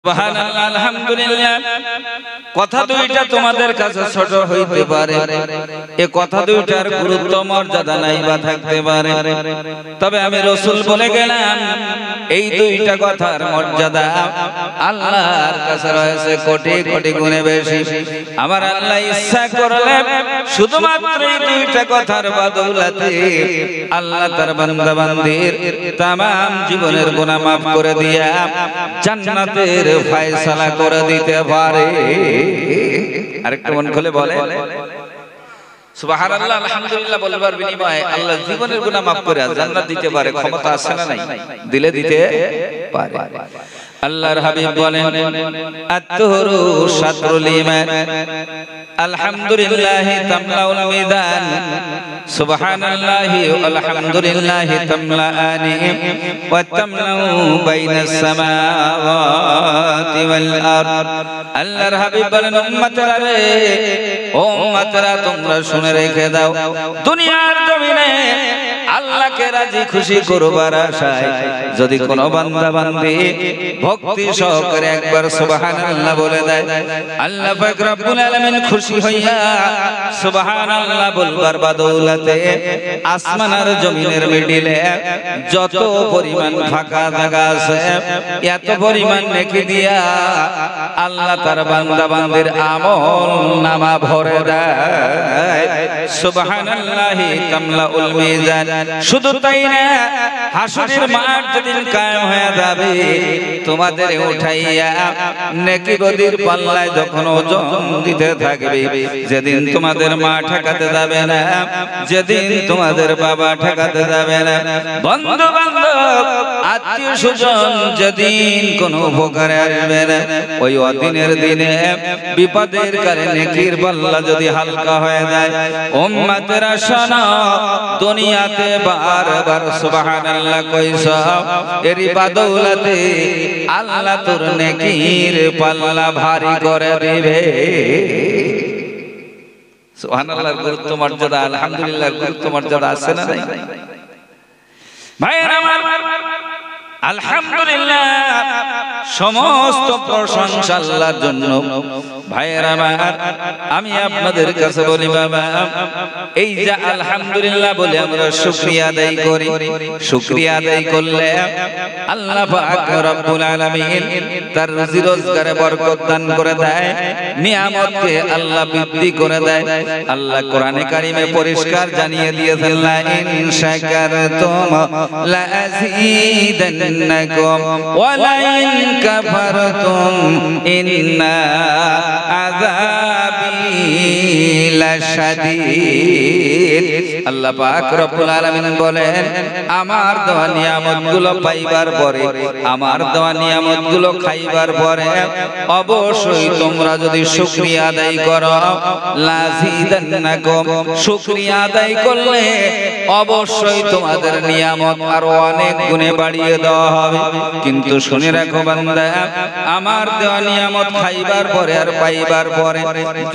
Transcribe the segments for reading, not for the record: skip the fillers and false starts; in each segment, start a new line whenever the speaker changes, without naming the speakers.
সুবহানাল্লাহ আলহামদুলিল্লাহ। কথা দুইটা তোমাদের কাছে ছোট হইতে পারে, এ কথা দুইটার গুরুত্ব মর্যাদা নাই বা থাকতে পারে, তবে আমি রাসূল বলে গেলাম এই দুইটা কথার মর্যাদা আল্লাহর কাছে রয়েছে কোটি কোটি গুণে বেশি। আমার আল্লাহ ইচ্ছা করলে শুধুমাত্র এই দুইটা কথার বদৌলতে আল্লাহ তার বান্দা বান্দির তাম জীবনের গুনাহ মাফ করে দিয়া জান্নাতের ফয়সালা করে দিতে পারে। আরেকটু মন খুলে বলে সুবহানাল্লাহ আলহামদুলিল্লাহ বলবার বিনিময়ে আল্লাহ জীবনের গুনাহ মাফ করে জান্নাত দিতে পারে, ক্ষমতা আছে না নাই? দিলে দিতে পারে। আল্লাহর হাবিব বলেন আত-তুহরু শাতরুল ঈমান, আলহামদুলিল্লাহি তামলাউল মিজান, সুবহানাল্লাহি আলহামদুলিল্লাহি তামলাআনি ওয়া তামলাউ বাইনাস সামাওয়াতি ওয়াল আরদ। আল্লাহর হাবিব বলেন উম্মতরা রে, ও উম্মতরা তোমরা শুনে রেখে দাও, দুনিয়ার জমিনে আল্লাহকে রাজি খুশি করবার আশায় যদি কোনো বান্দা বান্দি ভক্তি সহকারে একবার সুবহানাল্লাহ বলে দেয়, আল্লাহ পাক রব্বুল আলামিন খুশি হইয়া সুবহানাল্লাহ বলবার বদৌলতে আসমান আর জমিনের মিডিলে যত পরিমাণ ফাঁকা জায়গা আছে এত পরিমাণ নেকি দিয়া আল্লাহ তার বান্দা বান্দির আমল নামা ভরে দেয়। সুবহানাল্লাহি তামলাউল মিজান। শুধু তাই না, হাসরের মাঠ যেদিন কায়েম হয়ে যাবে তোমাদের উঠাইয়া নেকি বদির পাল্লায় যখন ওজন দিতে থাকবে, যেদিন তোমাদের মা ঠেকাতে যাবে না, যেদিন তোমাদের বাবা ঠেকাতে যাবে না, বন্ধু বান্ধব আত্মীয় স্বজন যেদিন কোনো উপকারে আসবে না, ওই অদিনের দিনে বিপদের কারণে নেকির পাল্লা যদি হালকা হয়ে যায়, উম্মতেরা শোনো, দুনিয়াতে বারবার সুবহানাল্লাহ কইছো, এরই বদৌলতে আল্লাহ তোর নেকির পাল্লা ভারী করে দিবে। সুবহানাল্লাহর গুরুত্ব মর্যাদা, আলহামদুলিল্লাহর গুরুত্ব মর্যাদা আছে না নাই? ভাইরা আমার আলহামদুলিল্লাহ, সমস্ত প্রশংসা আল্লাহর জন্য। ভাইরা আমার আমি আপনাদের কাছে বলি বাবা, এই যে আলহামদুলিল্লাহ বলে আমরা শুকরিয়া আদায় করি, শুকরিয়া আদায় করলে আল্লাহ পাক রব্বুল আলামিন তার রুজি রোজগারে বরকত দান করে দেয়, নিয়ামতকে আল্লাহ বৃদ্ধি করে দেয়। আল্লাহ কোরআনে কারিমে পরিষ্কার জানিয়ে দিয়েছেন লা ইন শাকারতুম লা আযীদান্নাকুম ওয়া লা ইন কাফারতুম ইন্না আযাবি লাশাদীদ। আল্লাহ পাক রব্বুল আলামিন বলেন আমার দেওয়া নিয়ামতগুলো পাইবার পরে, আমার দেওয়া নিয়ামতগুলো খাইবার পরে অবশ্যই তোমরা যদি শুকরিয়া আদায় করো, লাযীদান্নাকুম, শুকরিয়া আদায় করলে অবশ্যই তোমাদের নিয়ামত আরো অনেক গুণে বাড়িয়ে দেওয়া হবে। কিন্তু শুনে রাখো বান্দা, আমার দেওয়া নিয়ামত খাইবার পরে আর পাইবার পরে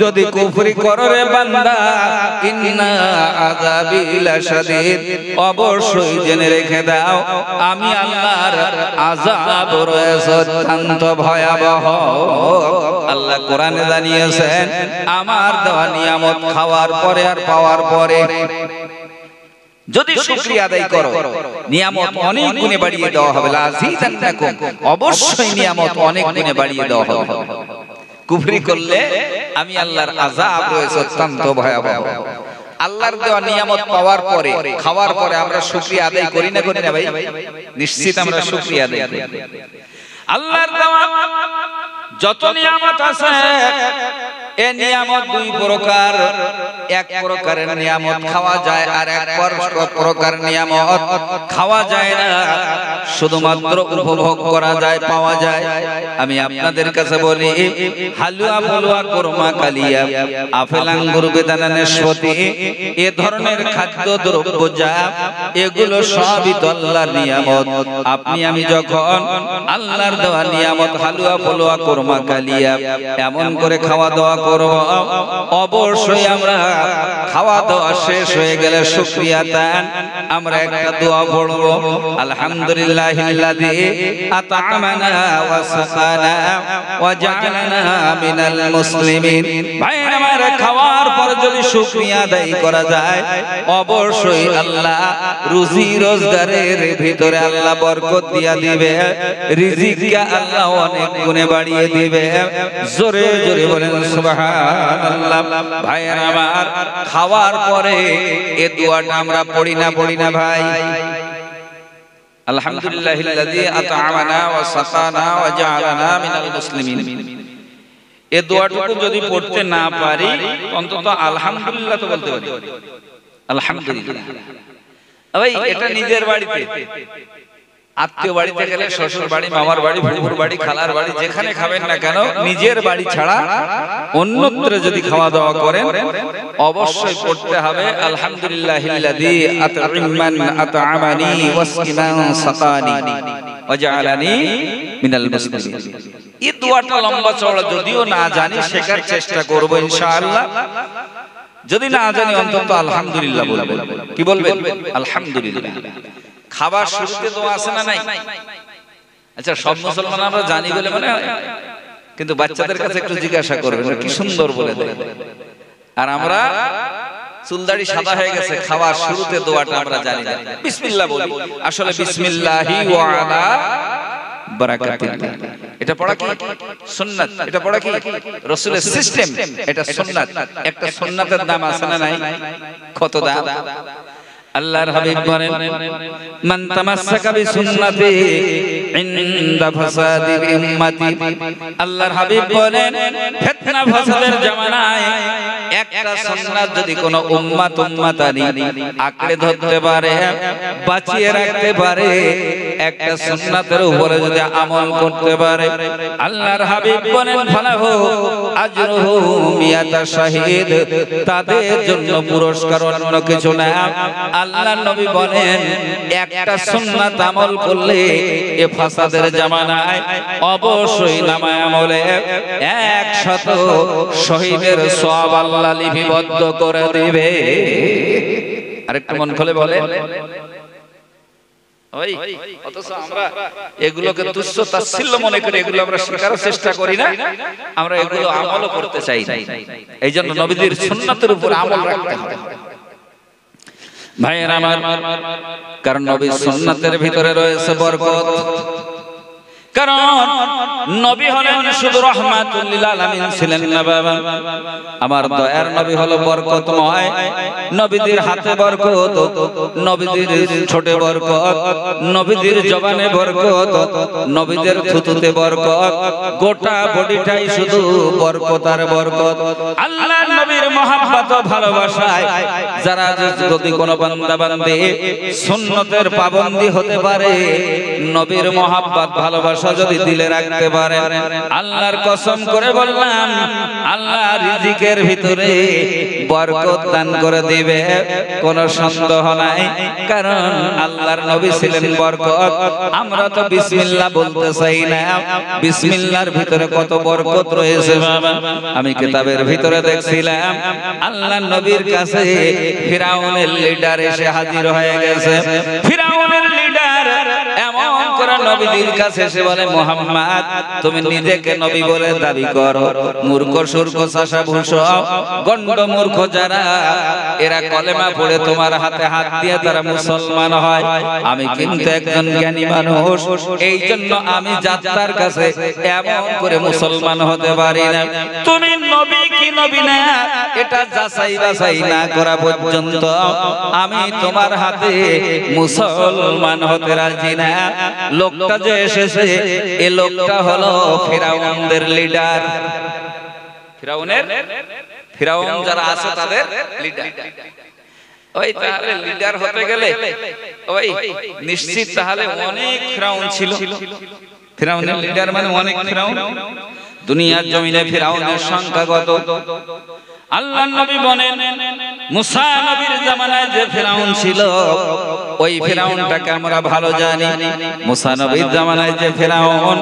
যদি কুফরি করো রে বান্দা, ইন্না আযাবি লাশাদীদ, অবশ্যই জেনে রেখে দাও আমি আল্লাহর আযাব রয়েছে অত্যন্ত ভয়াবহ। আল্লাহ কোরআনে জানিয়েছেন আমার দেওয়া নিয়ামত খাওয়ার পরে আর পাওয়ার পরে যদি শুকরিয়া আদায় করো, নিয়ামত অনেক গুণে বাড়িয়ে দেওয়া হবে। লাযীদান্নাকুম, অবশ্যই নিয়ামত অনেক গুণে বাড়িয়ে দেওয়া হবে। কুফরি করলে আমি আল্লাহর আযাব রয়েছে অত্যন্ত ভয়াবহ। আল্লাহর দেওয়া নিয়ামত পাওয়ার পরে, খাওয়ার পরে আমরা শুকরিয়া আদায় করি না করি না ভাই? নিশ্চিত আমরা শুকরিয়া আদায় করি। আল্লাহর দেওয়া যত নিয়ামত আছে এ নিয়ামত দুই প্রকার, এক প্রকারের নিয়ামত খাওয়া যায় আর এক প্রকার নিয়ামত খাওয়া যায় না, শুধুমাত্র উপভোগ করা যায়, পাওয়া যায়। আমি আপনাদের কাছে বলি হালুয়া বলুয়া কোরমা কালিয়া আপেল আঙ্গুর বেদানা নাশপাতি এ ধরনের খাদ্য দ্রব্য যা, এগুলো সবই তো আল্লাহর নিয়ামত। আপনি আমি যখন আল্লাহর দেওয়া নিয়ামত হালুয়া বলুয়া কোরমা কালিয়া এমন করে খাওয়া দাওয়া করব, অবশ্যই আমরা খাওয়া দাওয়া শেষ হয়ে গেলে শুকরিয়া দান আমরা একটা দোয়া পড়ব, আলহামদুলিল্লাহিল্লাযী আত'আমানা ওয়া সাকানা ওয়া জাআলানা মিনাল মুসলিমিন। ভাই আমার, খাওয়ার পর যদি শুকরিয়া আদায় করা যায় অবশ্যই আল্লাহ রুজি রোজগারের ভিতরে আল্লাহ বরকত দিয়া দিবে, রিজিককে আল্লাহ অনেক গুণে বাড়িয়ে দিবে। জোরে জোরে বলেন সুবহানাল্লাহ। ভাইয়ের আমার, খাওয়ার পরে এই দোয়াটা আমরা পড়ি না ভাই? আলহামদুলিল্লাহিল্লাযী আত'আমানা ওয়া সাকানা ওয়া জাআলানা মিনাল মুসলিমিন। এই দোয়াটুকু যদি পড়তে না পারি অন্তত আলহামদুলিল্লাহ তো বলতে পারি। আলহামদুলিল্লাহ। ভাই, এটা নিজের বাড়িতে, আত্মীয় বাড়িতে গেলে, শ্বশুর বাড়ি, মামার বাড়ি, ফুফুর বাড়ি, খালার বাড়ি, যেখানে খাবেন না কেন, নিজের বাড়ি ছাড়া অন্যত্র যদি খাওয়া দাওয়া করেন অবশ্যই পড়তে হবে আলহামদুলিল্লাহিল্লাযী আত'আমানি ওয়াসকিমান সাকানি ওয়া জাআলানি মিনাল মুসলিমিন। এই দোয়াটা লম্বা চওড়া যদিও না জানি, শেখার চেষ্টা করব ইনশাআল্লাহ। যদি না জানি অন্তত আলহামদুলিল্লাহ বলবেন। কি বলবেন? আলহামদুলিল্লাহ। খাবার শুরুতে দোয়া আছে না নাই? আচ্ছা, সব মুসলমান আমরা জানি বলে মনে হয়, কিন্তু বাচ্চাদের কাছে একটু জিজ্ঞাসা করবেন, কি সুন্দর বলে দেয়। আর আমরা চুলদাড়ি সাদা হয়ে গেছে, খাওয়ার শুরুতে দোয়াটা আমরা জানি না, বিসমিল্লাহ বলি। আসলে বিসমিল্লাহি ওয়া আলা বারাকাতিল্লাহ, এটা পড়া কি সুন্নাত? এটা পড়া কি রাসূলের সিস্টেম? এটা সুন্নাত। একটা সুন্নাতের দাম আছে না নাই? কত দাম? আল্লাহর হাবিব বলেন, মান তামাসসাকা বিসুন্নতি ইনদা ফাসাদি উম্মতি। আল্লাহর হাবিব বলেন, ফিতনা ফাসাদের জামানায় একটা সুন্নাত যদি কোন উম্মতানি আঁকড়ে ধরতে পারে, বাঁচিয়ে রাখতে পারে, একটা সুন্নাতের উপরে যদি আমল করতে পারে, আল্লাহর হাবিব বলেন, ফালাহু আজরুহু মিয়াতা শাহীদ। তাদের জন্য পুরস্কার অন্য কিছু না। আল্লাহর নবী বলেন, একটা সুন্নাত আমল করলে এ ফাসাদের জামানায় অবশ্যই নামায়ে আমলে 100 শহীদের সওয়াব আল্লাহ লিপিবদ্ধ করে দিবে। আরেকটু মন খুলে বলে। ওই অথচ আমরা এগুলোকে তুচ্ছ তাচ্ছিল্য মনে করে এগুলো আমরা শেখার চেষ্টা করি না, আমরা এগুলো আমলও করতে চাই না। এইজন্য নবীদের সুন্নাতের উপর আমল রাখতে হবে ভাইয়েরা আমার। কারণ নবীর সুন্নাতের ভিতরে রয়েছে বরকত। কারণ নবী হলেন শুধু রাহমাতুল লিল আলামিন ছিলেন না বাবা। আমার দয়ার নবী হলো বরকতময়। নবীদের হাতে বরকত, নবীদের ছোটে বরকত, নবীদের জবানে বরকত, নবীদের থুতুতে বরকত, গোটা বডিটাই শুধু বরকত আর বরকত। আল্লাহর নবীর মহব্বত ও ভালোবাসায় যারা যদি কোনো বান্দা বান্দী সুন্নতের পাবন্দী হতে পারে, নবীর মহব্বত ভালোবাসা যদি দিলে রাখতে পারে, আল্লাহর কসম করে বললাম, আল্লাহ রিজিকের ভিতরে বরকত দান করে দিবে, কোনো সন্দেহ নাই। কারণ আল্লাহর নবী ছিলেন বরকত। আমরা তো বিসমিল্লাহ বলতে চাই না। বিসমিল্লাহর ভিতরে কত বরকত রয়েছে বাবা। আমি কিতাবের ভিতরে দেখছিলাম, আল্লাহর নবীর কাছে ফিরাউনের লিডার এসে হাজির হয়ে গেছে। ফিরাউনের লিডার এমন করে নবীর কাছে এসে বলে, মুহাম্মদ তুমি নিজেকে নবী বলে দাবি করো, মূর্খ সূর্খ চাষা ভূষ গন্ড মূর্খ যারা, এরা কলেমা পড়ে তোমার হাতে হাত দিয়ে তারা মুসলমান হয়। আমি কিন্তু একজন জ্ঞানী মানুষ, এই জন্য আমি যাত্রার কাছে এমন করে মুসলমান হতে পারি না। তুমি নবী কি নবী না এটা যাচাই বাছাই না করা পর্যন্ত আমি তোমার হাতে মুসলমান হতে রাজি না। লোকটা যে এসেছে, এই লোকটা হলো ফিরাউনদের লিডার। ফিরাউন যারা আছে তাদের লিডার। ওই তাহলে লিডার হতে গেলে ওই নিশ্চিত তাহলে অনেক ফিরাউন ছিল। ফিরাউনের লিডার মানে অনেক ফিরাউন। দুনিয়ার জমিনে ফিরাউনের সংখ্যা কত? আল্লাহর নবী বলেন, মুসা নবীর জামানায় যে ফিরাউন ছিল ওই ফিরাউনটাকে আমরা ভালো জানি। মুসা নবীর জামানায় যে ফিরাউন,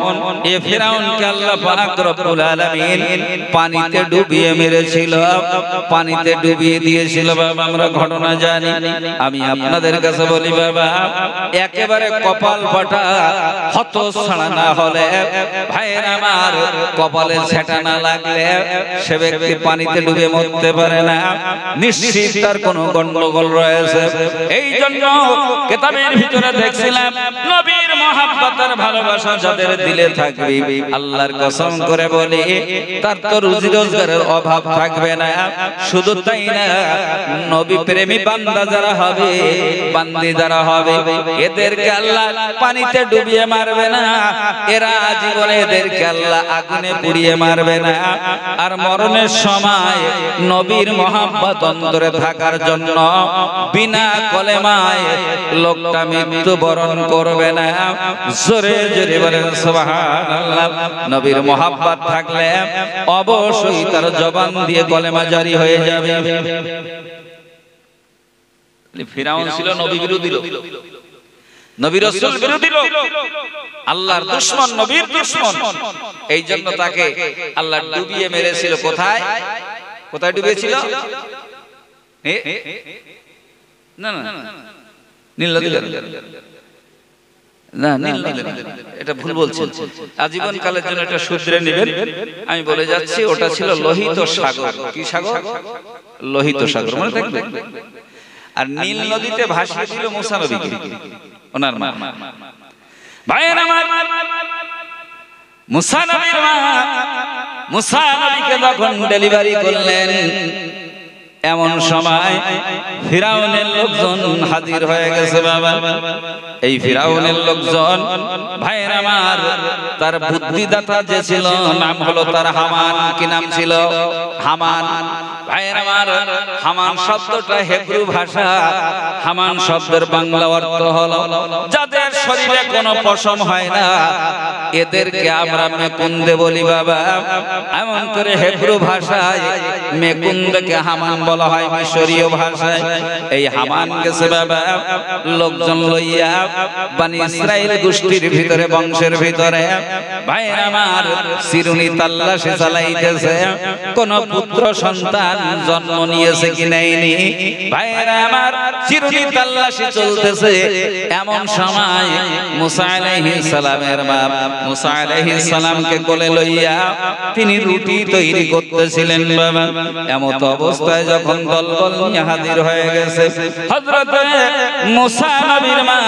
এই ফিরাউনকে আল্লাহ পাক রব্বুল আলামিন পানিতে ডুবিয়ে মেরেছিল, পানিতে ডুবিয়ে দিয়েছিল বাবা, আমরা ঘটনা জানি। আমি আপনাদের কাছে বলি বাবা, একেবারে কপাল ফাটা হতছাড়া না হলে, ভাইয়ের আমার, কপালে ছেটা না লাগলে সে ব্যক্তি পানিতে ডুবে মরতে পারে না, নিশ্চিত তার কোনো গন্ডগোল রয়েছে। এই জন্য কিতাবের ভিতরে দেখছিলাম নবীর মহব্বতের ভালোবাসা যাদের দিলে থাকবে, আল্লাহর কসম করে বলি তার তো রুজি রোজগারের অভাব থাকবে না। শুধু তাই না, নবী প্রেমী বান্দা যারা হবে, বান্দি যারা হবে, এদেরকে আল্লাহ পানিতে ডুবিয়ে মারবে না, এরা জীবনে এদেরকে আল্লাহ আগুনে পুড়িয়ে মারবে না। আর মরণের সময় নবীর মহব্বত অন্তরে থাকার জন্য বিনা কলেমায় লোকটা মৃত্যুবরণ করবে না। জোরে জোরে বলেন সুবহানাল্লাহ। নবীর মহব্বত থাকলে অবশ্যই তার জবান দিয়ে কলেমা জারি হয়ে যাবে। ফিরাউন ছিল নবী বিরোধী লোক, নবী রাসূল বিরোধী লোক, আল্লাহর দুশমন, নবীর দুশমন। এই জন্য তাকে আল্লাহ ডুবিয়ে মেরেছিল। কোথায় কোথায় ডুবিয়েছিল? না না, নীল নদী না, নীল নদী, এটা ভুল বলছেন। আজীবন কালের জন্য এটা শুধরে নেবেন। আমি বলে যাচ্ছি, ওটা ছিল লোহিত সাগর। কি সাগর? লোহিত সাগর, মনে থাকবে। আর নীল নদীতে ভাসিয়েছিল মুসা নবীকে, ওনার মা। ভাইয়ের আমার, মুসা নবীর মা মুসা নবীকে যখন ডেলিভারি করলেন, এমন সময় ফিরাউনের লোকজন হাজির হয়ে গেছে বাবা। এই ফিরাউনের লোকজন, ভাইয়ের আমার, তার বুদ্ধিদাতা যে ছিল নাম হলো তার হামান। কি নাম ছিল? হামান। ভাইয়ের আমার, হামান শব্দটা হিব্রু ভাষা। হামান শব্দের বাংলা অর্থ হলো যাদের শরীরে কোনো পশম হয় না, এদেরকে আমরা মেকুন্দে বলি বাবা। এমন করে হিব্রু ভাষায় মেকুন্দকে হামান বলা হয়, মিশরীয় ভাষায়। এই হামান গেছে বাবা লোকজন লইয়া বনি ইসরাইল গোষ্ঠীর ভিতরে, বংশের ভিতরে, ভাইয়ের আমার, চিরুনি তাল্লাশি চালাইতেছে কোন পুত্র সন্তান জন্ম নিয়েছে কি নেয়নি। ভাইয়ের আমার, চিরুনি তাল্লাশি চলতেছে। এমন সময় মুসা আলাইহিস সালামের বাপ মুসা আলাইহিস সালামকে কোলে লইয়া তিনি রুটি তৈরি করতেছিলেন বাবা। এমন অবস্থায় যখন দলবল নিয়ে হাজির হয়ে গেছে, হযরত মুসা নবীর মা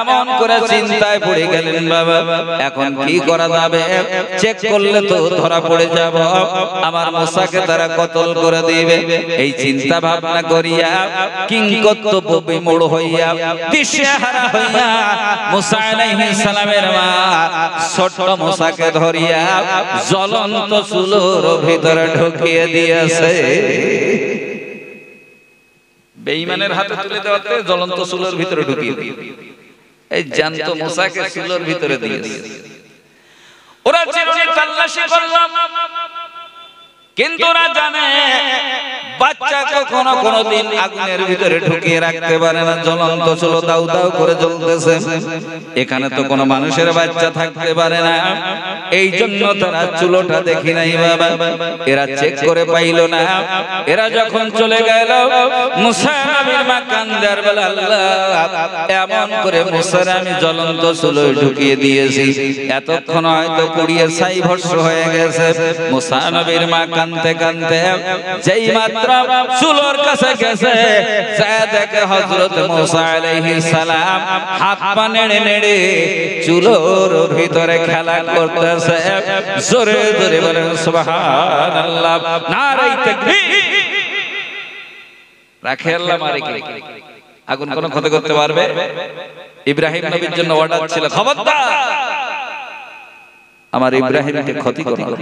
এমন করে চিন্তায় পড়ে গেলেন বাবা, এখন কি করা যাবে? চেক করলে তো ধরা পড়ে যাব, আমার মুসাকে তারা কতল করে দিবে। এই চিন্তা ভাবনা করিয়া কিংকর্তব্য বিমূঢ় হইয়া, দিশেহারা হইয়া, মুসা আলাইহিস সালামের মা ছোট মুসাকে ধরিয়া জ্বলন্ত চুলোর ভিতরে ঢুকিয়ে দিয়েছে। বেঈমানের হাতে তুলে দেওয়াতে জ্বলন্ত চুলোর ভিতরে ঢুকিয়ে দিয়ে এই জ্যান্ত মুসাকে চুলোর ভিতরে দিয়েছে। ওরা চিরুনি তাল্লাশি করলাম, কিন্তু ওরা জানে বাচ্চাকে কোনদিন আগুনের ভিতরে ঢুকিয়ে রাখতে পারে না। জ্বলন্ত চুলো দাউ দাউ করে জ্বলতেছে, এখানে তো কোনো মানুষের বাচ্চা থাকতে পারে না। এই জন্য তারা চুলোটা দেখি নাই বাবা, এরা চেক করে পাইল না। এরা যখন চলে গেল, মুসা নবীর মা কান্দার বেলা, আল্লাহ এমন করে মুসার আমি জ্বলন্ত চুলোয় ঢুকিয়ে দিয়েছি, এতক্ষণ হয়তো পুড়িয়ে ছাই ভস্ম হয়ে গেছে। মুসা নবীর মা কানতে কানতে যেই মাত্র চুলোর কাছে গেছে, দেখে হযরত মুসা আলাইহিস সালাম হাত পা নেড়ে নেড়ে চুলোর ভিতরে খেলা করতেছে। জোরে জোরে বলেন সুবহানাল্লাহ, নারে তাকবীর। রাখে আল্লাহ মারে কি আগুন কোন ক্ষতি করতে পারবে? ইব্রাহিম নবীর জন্য অর্ডার ছিল, খবরদার আমার ইব্রাহিমকে ক্ষতি করো না।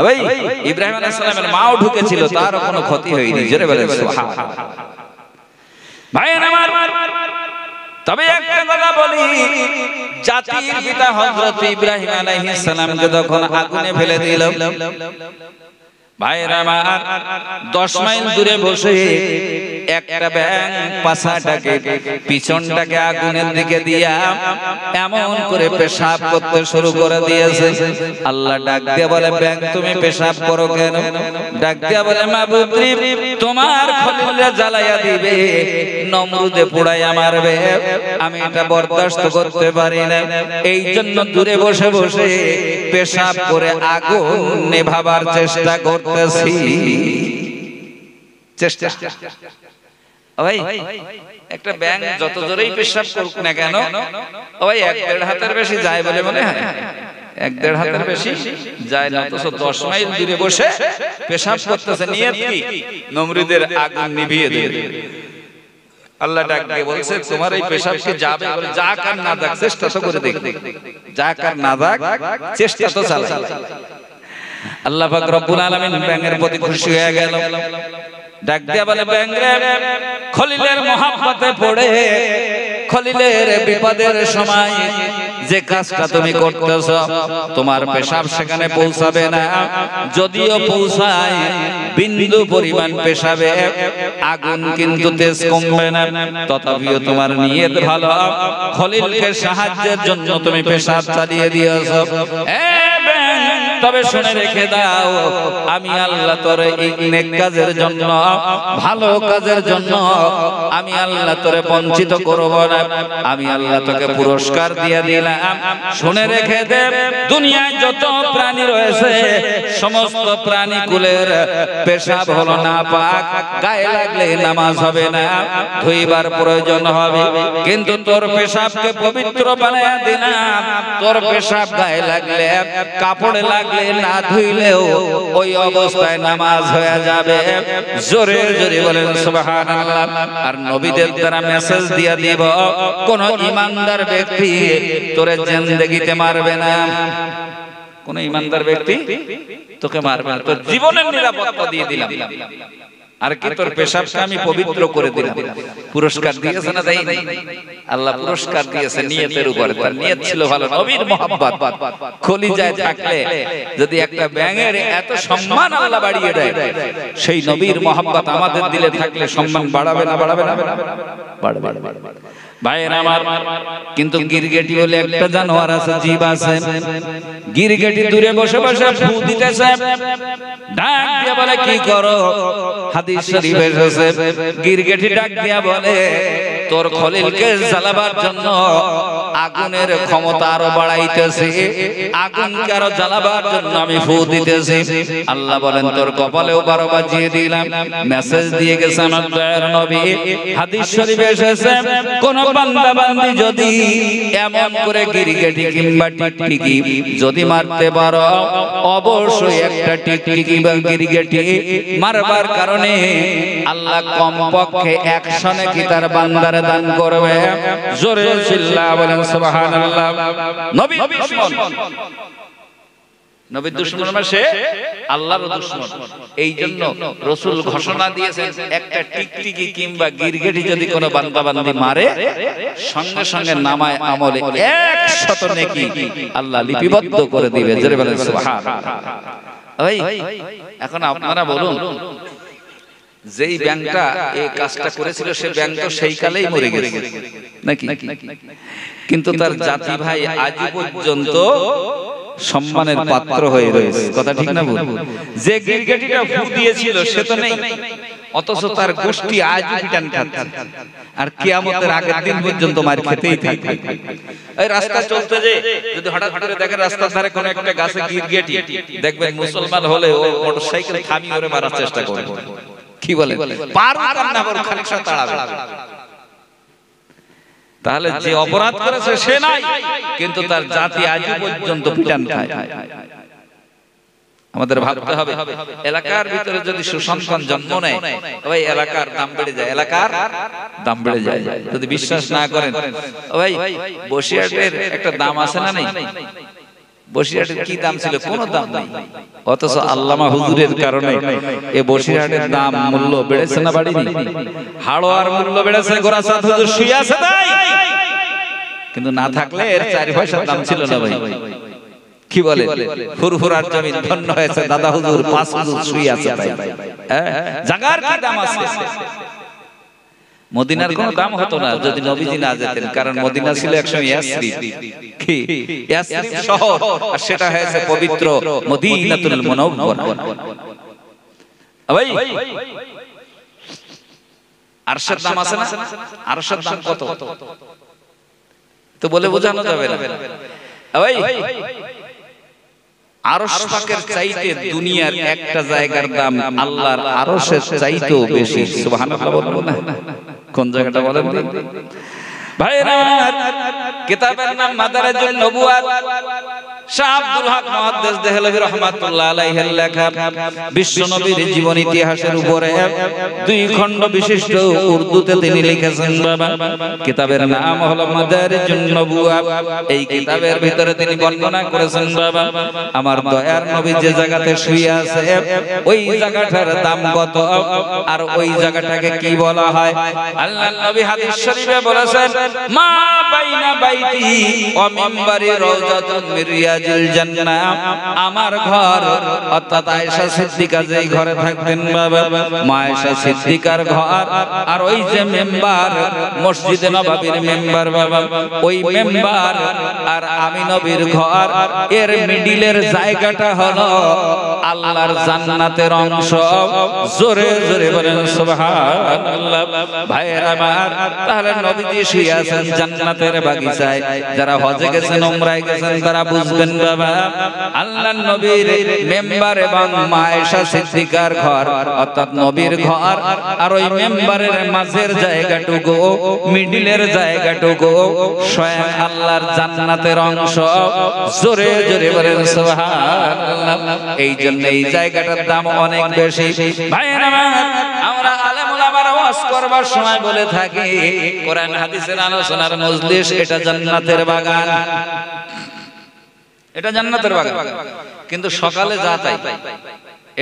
ভাই, ইব্রাহিম আলাইহিস সালামের মাও ঢুকেছিল, তার কোনো ক্ষতি হয়নি। জোরে বলেন সুবহানাল্লাহ। ভাই আমার, তবে একটা কথা বলি, জাতির পিতা হযরত ইব্রাহিম আলাইহিস সালামকে যখন আগুনে ফেলে দিল, ভাইরা আমার 10 মাইল দূরে বসে একটা ব্যাং পাছাটাকে পিছনটাকে আগুনের দিকে দিয়া এমন করে পেশাব করতে শুরু করে দিয়েছে। আল্লাহ ডাক দিয়ে বলে, ব্যাং তুমি পেশাব করো কেন? ডাক দিয়ে বলে, মাবুদ তোমার খলিলরা জ্বালাইয়া দিবে, নমরুদে পোড়াইয়া মারবে, আমি এটা বরদাস্ত করতে পারি না, এই জন্য দূরে বসে বসে পেশাব করে আগুন নেভাবার চেষ্টা করতেছি। চেষ্টা ভাই, একটা ব্যাঙ যত জোরেই পেশাব করুক না কেন, ভাই 1-1.5 হাতের বেশি যায় বলে মনে হয়? 1-1.5 হাতের বেশি যায় না, অথচ 10 মাইল দূরে বসে পেশাব করতেছে। নিয়ত কি? নমরুদের আগুন নিভিয়ে দেবে। আল্লাহ ডাক দিয়ে বলছে, তোমার এই পেশাব কি যাবে? বলে, যাক আর না যাক চেষ্টা তো করে দেখ, যাক আর না যাক চেষ্টা তো চালা। আল্লাহ পাক রব্বুল আলামিন ব্যাঙের প্রতি খুশি হয়ে গেল। ডাক দিয়া বলে, ব্যাঙ রে, খলিলের মহব্বতে পড়ে খলিলের বিপদের সময় যে কাজটা তুমি করতেছ, তোমার পেশাব সেখানে পৌঁছাবে না। যদিও পৌঁছায় বিন্দু পরিমাণ পেশাবে, আগুন কিন্তু তেজ কমবে না। তথাপিও তোমার নিয়ত ভালো, খলিলকে সাহায্যের জন্য তুমি পেশাব চালিয়ে দিয়েছো। তবে শুনে রেখে দাও, আমি আল্লাহ তোরে এই নেক কাজের জন্য, ভালো কাজের জন্য আমি আল্লাহ তোরে বঞ্চিত করব না, আমি আল্লাহ তোকে পুরস্কার দিয়ে দিলাম। শুনে রেখে দে, দুনিয়ায় যত প্রাণী রয়েছে সমস্ত প্রাণী কুলের পেশাব হলো নাপাক, গায়ে লাগলে নামাজ হবে না, ধুইবার প্রয়োজন হবে, কিন্তু তোর পেশাবকে পবিত্র বানায়া দিলাম। তোর পেশাব গায়ে লাগলে, কাপড়ে লাগলে, না ধুইলেও ওই অবস্থায় নামাজ হয়ে যাবে। জোরে জোরে বলেন সুবহানাল্লাহ। আর নবীদের দ্বারা মেসেজ দিয়া দিব, কোন ইমানদার ব্যক্তি তোরে জিন্দেগিতে মারবে না, কোন ইমানদার ব্যক্তি তোকে মারবে না, তোর জীবনের নিরাপত্তা দিয়ে দিলাম। আর কি, তোর পেশাবকে আমি পবিত্র করে দিলাম। পুরস্কার দিয়েছে না দেয়নি? আল্লাহ পুরস্কার দিয়েছে নিয়তের উপরে। তার নিয়ত ছিল ভালো, নবীর মহব্বত কলিজায় থাকলে যদি একটা ব্যাঙের এত সম্মান আল্লাহ বাড়িয়ে দেয়, সেই নবীর মহব্বত আমাদের দিলে থাকলে সম্মান বাড়াবে না? বাড়াবে না? বাড়বে। ভাইয়ের আমার, কিন্তু গিরগেটি বলে একটা জানোয়ার আছে, জীব আছে, গিরগেটি দূরে বসে বসে ফু দিতেছে। ডাক দিয়ে বলে, কি করো? হাদিস শরীফে এসেছে, গিরগেটি ডাক দিয়া বলে, তোর খলিলকে জ্বালাবার জন্য আগুনের ক্ষমতা আরো বাড়াইতেছি, আগুনকে আরো জ্বালাবার জন্য আমি ফু দিতেছি। আল্লাহ বলেন, তোর কপালেও 12 বাজিয়ে দিলাম। মেসেজ দিয়ে গেছে আমার দয়ার নবী। হাদিস শরীফে এসেছে, কোন বান্দা বান্দি যদি এমন করে গিরগেটি কিংবা টিকটিকি যদি মারতে পারো, অবশ্যই একটা টিকটিকি বা গিরগেটি মারবার কারণে আল্লাহ কমপক্ষে 100 নেকি তার বান্দারে দান করবে। জোরে চিল্লা বলেন সুবহানাল্লাহ। নবীর দুশমন, নবীর দুশমন মানে সে আল্লাহর দুশমন। এই জন্য রাসূল ঘোষণা দিয়েছেন, একটা টিকটিকি কিংবা গিরগিটি যদি কোনো বান্দা বান্দি মারে, সঙ্গে সঙ্গে নামায় আমলে 100 নেকি আল্লাহ লিপিবদ্ধ করে দিবে। জোরে বলেন সুবহানাল্লাহ। ওই এখন আপনারা বলুন, যেই ব্যাংকটা এই কাজটা করেছিল সে ব্যাংক তো সেই কালেই মরে গেছে নাকি? কিন্তু তার জাতি ভাই আজ পর্যন্ত সম্মানের পাত্র হয়ে রয়েছে। কথা ঠিক না বল? যে গিরগিটিটা ফু দিয়েছিল সে তো নেই, অথচ তার গোষ্ঠী আজ পিটান খাচ্ছে, আর কিয়ামতের আগের দিন পর্যন্ত মার খেতেই থাকবে। এই রাস্তা চলতে যে যদি হঠাৎ করে দেখেন রাস্তার ধারে কোন একটা গাছে গিরগিটি, দেখবেন মুসলমান হলে ও মোটরসাইকেল থামিয়ে ওরে মারার চেষ্টা করে। কি বলে? পারুক আর না পারুক, খানিক সময় তাড়াবে। তাহলে যে অপরাধ করেছে সে নাই, কিন্তু তার জাতি আজ পর্যন্ত পিটান খায়। আমাদের ভাবতে হবে, এলাকার ভিতরে যদি সুসন্তান জন্ম নেয়, ওই এলাকার দাম বেড়ে যায়, এলাকার দাম বেড়ে যায়। যদি বিশ্বাস না করেন, ওই বসিরহাটের একটা দাম আছে না? নেই? বসিরহাটের কি দাম ছিল? কোনো দাম নেই, অথচ আল্লামা হুজুরের কারণে এই বসিরহাটের দাম মূল্য বেড়েছে না বাড়েনি? হাড়োয়ার মূল্য বেড়েছে, গোরাচাঁদ হুজুর শুয়ে আছে তাই, কিন্তু না থাকলে এর 4 পয়সার দাম ছিল না ভাই। কি বলে? ফুরফুরার জমিন ধন্য হয়েছে, দাদা হুজুর 5 হুজুর শুয়ে আছে তাই। জায়গার কি দাম আছে? মদিনার কোনো দাম হতো না যদি নবীজি না যেতেন, কারণ মদিনা ছিল একসময় ইয়াসরিব, কি ইয়াসরিব শহর, আর সেটা হয়েছে পবিত্র মদিনাতুল মুনাওয়ারা। ভাই আরশের দাম আছে না? আরশের দাম কত তো বলে বোঝানো যাবে না ভাই। আরশ পাকের চাইতে দুনিয়ার একটা জায়গার দাম আল্লাহর আরশের চাইতেও বেশি। সুবহানাল্লাহ বলবো না? কোন জায়গাটা বলেন ভাইরা? কিতাবের নাম মাদারিজুন নবুওয়াত, শাহ আব্দুল হক মুহাদ্দিস দেহলভী রাহমাতুল্লাহ আলাইহির লেখা বিশ্ব নবীর জীবন ইতিহাসের উপরে 2 খণ্ড বিশিষ্ট উর্দুতে তিনি লিখেছেন বাবা। কিতাবের নাম হলো মাদারিজুন নবুওয়াত। এই কিতাবের ভিতরে তিনি বর্ণনা করেছেন বাবা, আমার দয়ার নবী যে জায়গাতে শুয়ে আছে ওই জায়গাটার দাম কত, আর ওই জায়গাটাকে কি বলা হয়। আল্লাহর নবী হাদিস শরীফে বলেছেন, মা বাইনা বাইতি ওয়া মিম্বারি রাউযাতুন মির রিয়াজিল জান্নাহ। আমার ঘর অর্থাৎ আয়েশা সিদ্দিকা যেই ঘরে থাকতেন বাবা, মা আয়েশা সিদ্দিকার ঘর, আর ওই যে মেম্বার মসজিদে নববীর মেম্বার বাবা, ওই মেম্বার আর আমি নবীর ঘর, এর মিডিলের জায়গাটা হলো আল্লাহর জান্নাতের অংশ। জোরে জোরে বলেন সুবহানাল্লাহ। ভাইরা আমার, তাহলে নবীজি শুয়ে আছেন জান্নাতের বাগিচায়। যারা হজে গেছেন, উমরায় গেছেন, তারা বুঝবেন বাবা, আল্লাহর নবীর মেম্বার এবং মা আয়েশা সিদ্দিকার ঘর অর্থাৎ নবীর ঘর, আর ওই মেম্বারের মাঝের জায়গাটুকু, মিডিলের জায়গাটুকু স্বয়ং আল্লাহর জান্নাতের অংশ। জোরে জোরে বলেন সুবহানাল্লাহ। এই জন্য এই জায়গাটার দাম অনেক বেশি। ভাইরা আমার, আমরা আলেম ওলামারা ওয়াজ করবার সময় বলে থাকি, কোরআন হাদিসের আলোচনার মজলিস এটা জান্নাতের বাগান, এটা জান্নাতের বাগান। কিন্তু সকালে যা তাই,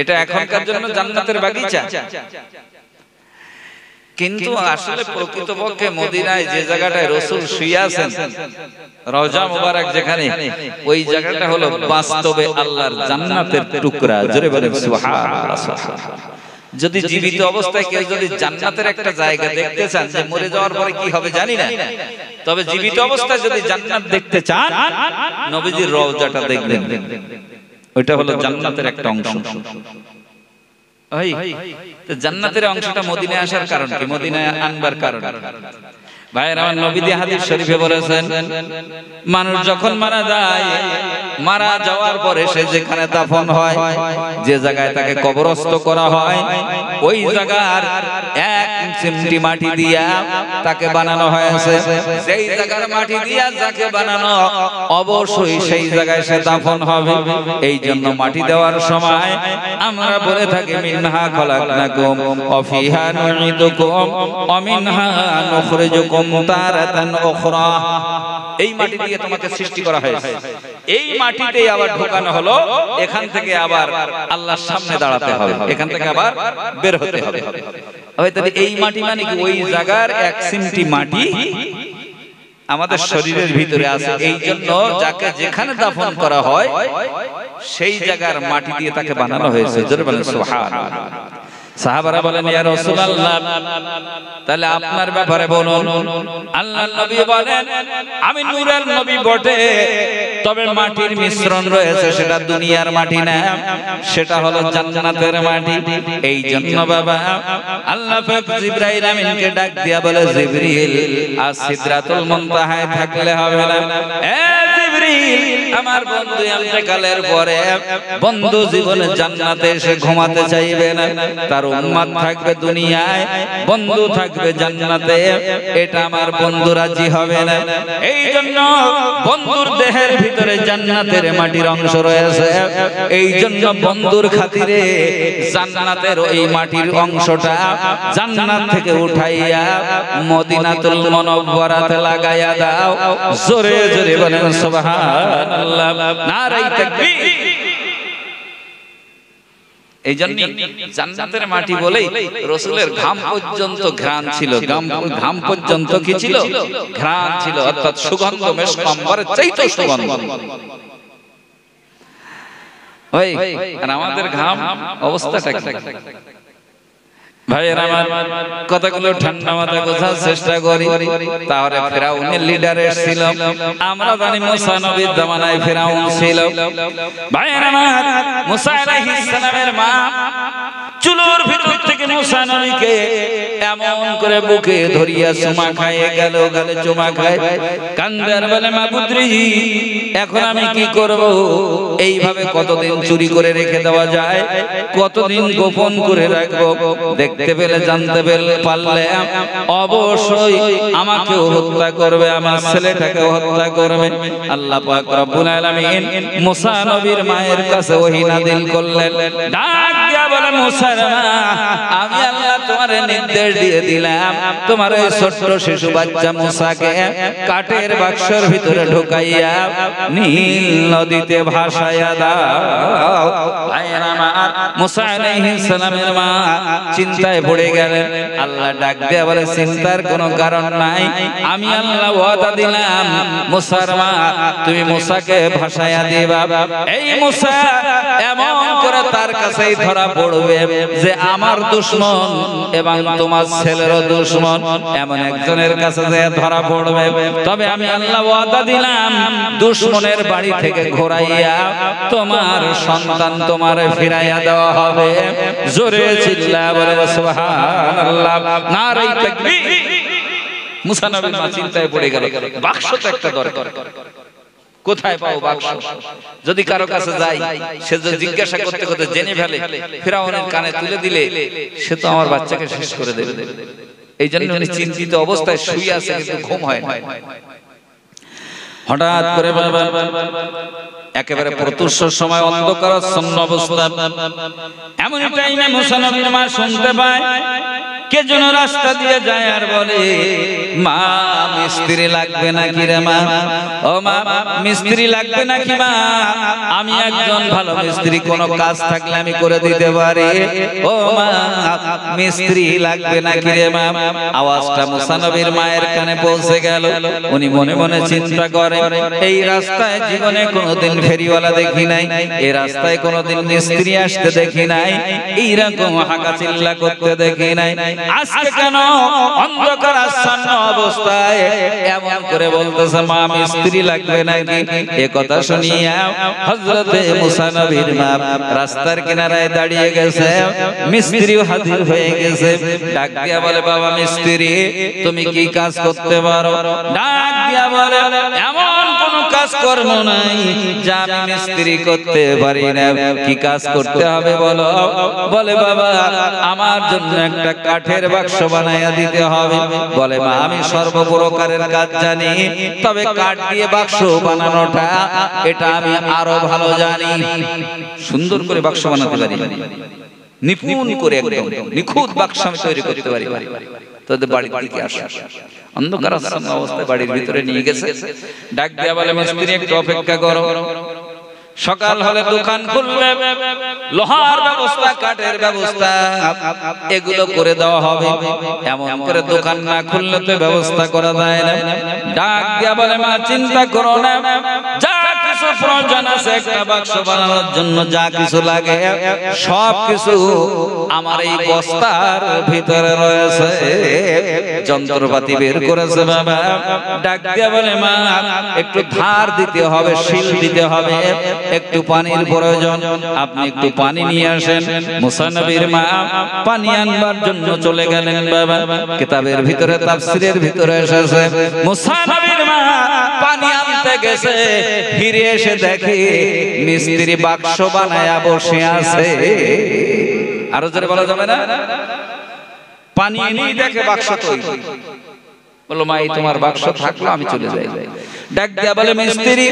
এটা এখনকার জন্য জান্নাতের বাগিচা। কিন্তু আসলে প্রকৃতপক্ষে মদিনায় যে জায়গাটায় রাসূল শুয়ে আছেন, রওজা মুবারক যেখানে, ওই জায়গাটা হলো বাস্তবে আল্লাহর জান্নাতের টুকরা। জোরে বলেন সুবহানাল্লাহ। যদি জীবিত অবস্থায় কেউ যদি জান্নাতের একটা জায়গা দেখতে চান, যে মরে যাওয়ার পরে কি হবে জানি না, তবে জীবিত অবস্থায় যদি জান্নাত দেখতে চান, নবীজির রওজাটা দেখবেন, ওইটা হলো জান্নাতের একটা অংশ। জান্নাতের অংশটা মদিনায় আসার কারণ কি, মদিনায় আনবার কারণ? ভাইয়ের আমার, নবীজি হাদিস শরীফে বলেছেন, মানুষ যখন মারা যায়, মারা যাওয়ার পরে সে যেখানে দাফন হয়, যে জায়গায় তাকে কবরস্থ করা হয়, ওই জায়গার 1 চিমটি মাটি দিয়া তাকে বানানো হয়েছে। সেই জায়গার মাটি দিয়া যাকে বানানো, অবশ্যই সেই জায়গায় সে দাফন হবে। এই জন্য মাটি দেওয়ার সময় আমরা বলে থাকি, মিনহা খলাকনাকুম ওয়া ফিহা নুঈদুকুম ওয়া মিনহা নুখরিজুকুম তারাতান উখরা। এই মাটি দিয়ে তোমাকে সৃষ্টি করা হয়েছে, এই মাটিতেই আবার ঢোকানো হলো, এখান থেকে আবার আল্লাহর সামনে দাঁড়াতে হবে, এখান থেকে আবার বের হতে হবে। তবে এই মাটি মানে কি, ওই জায়গার 1 চিমটি মাটি আমাদের শরীরের ভিতরে আছে। এই জন্য যাকে যেখানে দাফন করা হয় সেই জায়গার মাটি দিয়ে তাকে বানানো হয়েছে। জোরে বলেন সুবহানাল্লাহ। সাহাবারা বলেন, ইয়া রাসূলুল্লাহ, তাহলে আপনার ব্যাপারে বলুন। আল্লাহর নবী বলেন, আমি নূরের নবী বটে, তবে মাটির মিশ্রণ রয়েছে, সেটা দুনিয়ার মাটি না, সেটা হলো জান্নাতের মাটি। এই জন্য বাবা আল্লাহ পাক জিবরাইল আমিনকে ডাক দিয়া বলে, জিবরিল, আজ সিদরাতুল মুনতাহায় থাকলে হবে না। এ জিবরিল, আমার বন্ধু ইন্তেকালের পরে বন্ধু জীবনে জান্নাতে এসে ঘুমাতে চাইবে না, তার উম্মত থাকবে দুনিয়ায়, বন্ধু থাকবে জান্নাতে, এটা আমার বন্ধু রাজি হবে না। এই জন্য বন্ধুর দেহের ভিতরে জান্নাতের মাটির অংশ রয়েছে। এই জন্য বন্ধুর খাতিরে জান্নাতের ওই মাটির অংশটা জান্নাত থেকে উঠাইয়া মদিনাতুল মুনাওয়ারাতে লাগাইয়া দাও। জোরে জোরে বলেন সুবহানাল্লাহ, নারে তাকবীর। এই জন্য জান্নাতের মাটি বলেই রাসূলের ঘাম পর্যন্ত ঘ্রাণ ছিল, ঘাম পর্যন্ত কি ছিল, ঘ্রাণ ছিল, অর্থাৎ সুগন্ধ, মেশক আম্বরের চাইতে সুগন্ধ। ওই আর আমাদের ঘাম অবস্থাটা কি? ভাইয়ের আমার কথাগুলো ঠান্ডা মাথায় বোঝার চেষ্টা করি। তাহলে ফেরাউনের লিডার ছিল, আমরা জানি মুসা নবীর জামানায় ফেরাউন ছিল। ভাইয়ের আমার মুসা আলাইহিস সালামের মা চুলোর ভিতর থেকে মুসা নবীকে এমন করে বুকে ধরিয়া চুমা খাইয়ে গেল, গালে চুমা খায়, কান্দার বলে মাবুদ্রি এখন আমি কি করব? এইভাবে কতদিন চুরি করে রেখে দেওয়া যায়, কতদিন গোপন করে রাখবো? দেখতে পেলে জানতে পারলে অবশ্যই আমাকেও হত্যা করবে, আমার ছেলেটাকে হত্যা করবে। আল্লাহ পাক রব্বুল আলামিন মুসা নবীর মায়ের কাছে ওহী নাযিল করলেন, ডাক দিয়া বলে মুসা আমি আল্লাহ তোমার নির্দেশ দিয়ে দিলাম, তোমার ওই ছোট্ট শিশু বাচ্চা মুসাকে কাঠের বাক্সের ভিতরে ঢুকাইয়া নীল নদীতে ভাসাইয়া দাও। ভাইয়েরা আমার মুসা আলাইহিস সালামের মা চিন্তায় পড়ে গেলেন। আল্লাহ ডাক দিয়া বলে চিন্তার কোনো কারণ নাই, আমি আল্লাহ ওয়াদা দিলাম মুসার মা তুমি মুসাকে ভাসাইয়া দিবা। এই মুসা এমন করে তার কাছেই ধরা পড়বে যে আমার দুশমন এবং তোমার ছেলেরও দুশমন, এমন একজনের কাছে যে ধরা পড়বে। তবে আমি আল্লাহ ওয়াদা দিলাম দুশমনের বাড়ি থেকে ঘোরাইয়া তোমার সন্তান তোমার ফিরাইয়া দেওয়া হবে। জোরে চিল্লা বলে সুবহানাল্লাহ, নারে তাকবীর। মুসা নবী মা চিন্তায় পড়ে গেল, বাক্স তো একটা দরকার, কোথায় পাবো বাক্স? যদি কারো কাছে যাই, সে যদি জিজ্ঞাসা করতে করতে জেনে ফেলে, ফিরাউনের কানে তুলে দিলে সে তো আমার বাচ্চাকে শেষ করে দেবে। এই জন্য উনি চিন্তিত অবস্থায় শুয়ে আছে, কিন্তু ঘুম হয় না। হঠাৎ করে একেবারে প্রত্যুষের সময় অন্ধকারাচ্ছন্ন অবস্থা, এমন টাইমে মুসা নবীর মা শুনতে পায় কে যেন রাস্তা দিয়ে যায় আর বলে, মা মিস্ত্রি লাগবে নাকি রে মা? ও মা মিস্ত্রি লাগবে নাকি মা? আমি একজন ভালো মিস্ত্রি, কোন কাজ থাকলে আমি করে দিতে পারি। ও মা মিস্ত্রি লাগবে নাকি রে মা? আওয়াজটা মুসা নবীর মায়ের কানে পৌঁছে গেল। উনি মনে মনে চিন্তা করে, এই রাস্তায় জীবনে কোনোদিন ফেরিওয়ালা দেখি নাই, এই রাস্তায় কোনোদিন মিস্ত্রি আসতে দেখি নাই, এইরকম হাঁকা চিল্লা করতে দেখি নাই। আজকে কেন অন্ধকার আচ্ছন্ন অবস্থায় এমন করে বলতেছে মা মিস্ত্রি লাগবে নাকি? এ কথা শুনিয়া হযরতে মুসা নবীর মা রাস্তার কিনারায় দাঁড়িয়ে গেছে, মিস্ত্রিও হাজির হয়ে গেছে। ডাক দিয়া বলে, বাবা মিস্ত্রি তুমি কি কাজ করতে পারো? ডাক দিয়া বলে, এমন কোন কাজ কর্ম নাই যা আমি মিস্ত্রি করতে পারি না। কি কাজ করতে হবে বলো? বলে বাবা আমার জন্য একটা কাঠের বাক্স বানাইয়া দিতে হবে। বলে মা আমি সর্বপ্রকারের কাজ জানি, তবে কাঠ দিয়ে বাক্স বানানোটা এটা আমি আরো ভালো জানি। সুন্দর করে বাক্স বানাতে পারি, নিপুণ করে একদম নিখুঁত বাক্স আমি তৈরি করতে পারি। তোদের বাড়ির দিকে আসো। অন্ধকার অবস্থায় বাড়ির ভিতরে নিয়ে গেছে। ডাক দিয়া বলে মিস্ত্রি একটু অপেক্ষা করো, সকাল হলে দোকান খুলবে, লোহার ব্যবস্থা কাঠের ব্যবস্থা এগুলো করে দেওয়া হবে। এমন করে দোকান না খুললে তো ব্যবস্থা করা যায় না। ডাক দিয়া বলে মা চিন্তা করো না, যা কিছু প্রয়োজন আছে একটা বাক্স বানানোর জন্য যা কিছু লাগে সব কিছু আমার এই বস্তার ভিতরে রয়েছে। যন্ত্রপাতি বের করেছে বাবা। ডাক দিয়া বলে মা একটু ধার দিতে হবে, শিল দিতে হবে, একটু পানির প্রয়োজন, আপনি একটু পানি নিয়ে আসেন। মুসা নবীর মা পানি আনবার জন্য চলে গেলেন বাবা। কিতাবের ভিতরে তাফসীরের ভিতরে এসেছে মুসা নবীর মা পানি আনতে গেছে, ফিরে এসে দেখে মিস্ত্রি বাক্স বানায়া বসে আছে। আরো জোরে বলা যাবে না? পানি এনেই দেখে বাক্স তৈরি। বললো মা এই তোমার বাক্স থাকলো আমি চলে যাই। ডাক দিয়া বলে মিস্ত্রি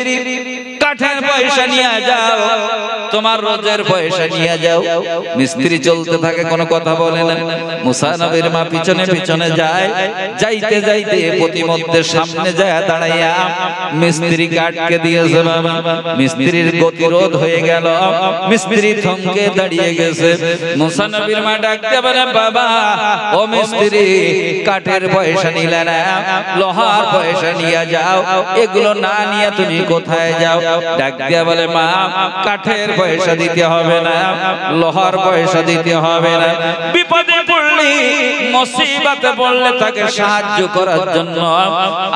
কাঠের পয়সা নিয়ে যাও, তোমার রোজের পয়সা নিয়ে যাও। মিস্ত্রি চলতে থাকে, কোনো কথা বলে না। মুসা নবীর মা পিছনে পিছনে যায়, যাইতে যাইতে প্রতিমধ্যে সামনে যায় দাঁড়াইয়া মিস্ত্রি আটকে দিয়েছে বাবা। মিস্ত্রির গতিরোধ হয়ে গেল, মিস্ত্রি থমকে দাঁড়িয়ে গেছে। মুসা নবীর মা ডাকতে বলে বাবা ও মিস্ত্রি কাঠের পয়সা নিলে না, লোহার পয়সা নিয়ে যাও, এগুলো না নিয়ে তুমি কোথায় যাও? ডাক দিয়া বলে মা কাঠের পয়সা দিতে হবে না, লোহার পয়সা দিতে হবে না, বিপদে পড়লে আমি মুসিবতে পড়লে তাকে সাহায্য করার জন্য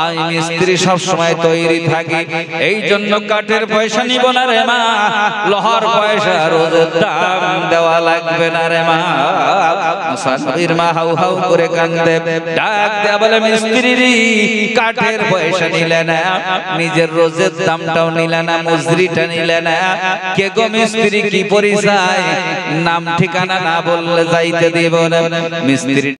আমি মিস্ত্রি সব সময় তৈরি থাকি। এই জন্য কাঠের পয়সা নিব না রে মা, লোহার পয়সা রোজের দাম দেওয়া লাগবে না রে মা। মুসাফির মা হাউ হাউ করে কান্দে, ডাক দেয়া বলে মিস্ত্রি রে, কাঠের পয়সা নিলে না, নিজের রোজের দামটাও নিলে না, মজুরিটা নিলে না। কে গো মিস্ত্রি, কি পরিচয়? নাম ঠিকানা না বললে যাইতে দিব না। মিস্ত্রি